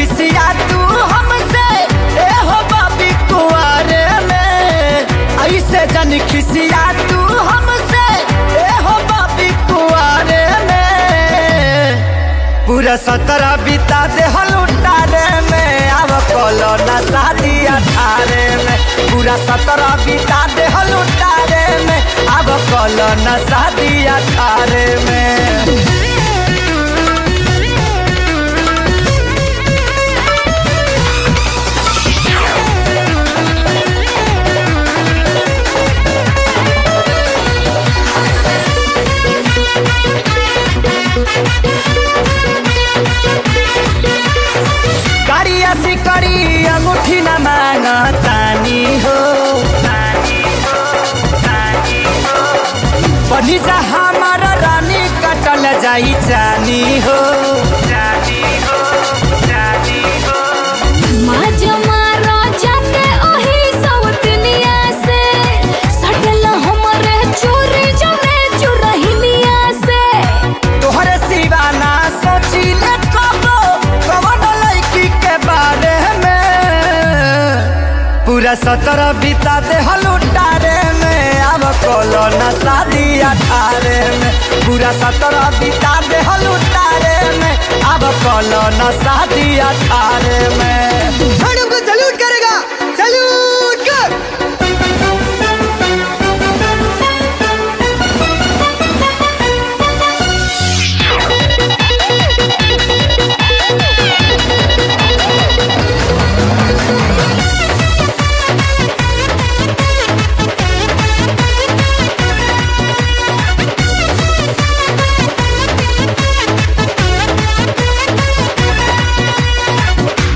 खिसिया तू हमसे ए हो बाबी कुआरे में, ऐसे जन खिसिया तू हमसे ए हो बाबी कुआरे में। पूरा 17 बिता दे हलुटारे में, अब कलो ना शादी 18 में। पूरा 17 बिता दे हलुटारे में, अब कलो ना शादी 18 में। करिया सिकड़ी अंगूठी न मांगतानी हो, बनी जा हमारा रानी कटल जाई जानी हो। तोहरे सिवा ना सोचिले कबो कवन लड़की के बारे में। पूरा 17 बिता दे हलुटारे में, अब कलो ना शादी 18 में। पूरा 17 बिता दे हलुटारे में, अब कलो ना शादी 18 में। को सैल्यूट करेगा, सैल्यूट कर।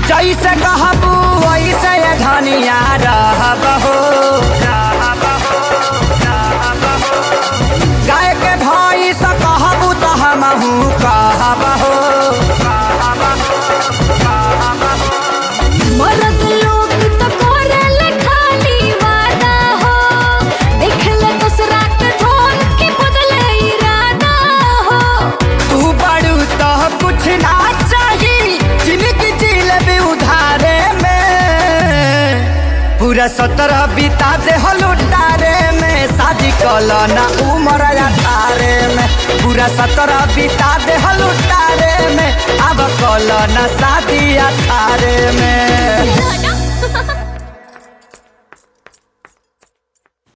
जैसे कहबू वैसे धनिया रहबहो, गाय के भैंस कहबू तो हमहू कहबहो। मरद लोग तो करेले खाली वादा हो, देखले दूसरा के धोन के बदले इरादा हो। तू बड़ू तो कुछ ना चाहिए, जिंदगी जी ले उधारे में। पूरा 17 बिता दे हलुटारे में, शादी कलो ना उम्र 18 में। पूरा 17 बिता दे हलुटारे में, अब कलो ना शादी 18 में।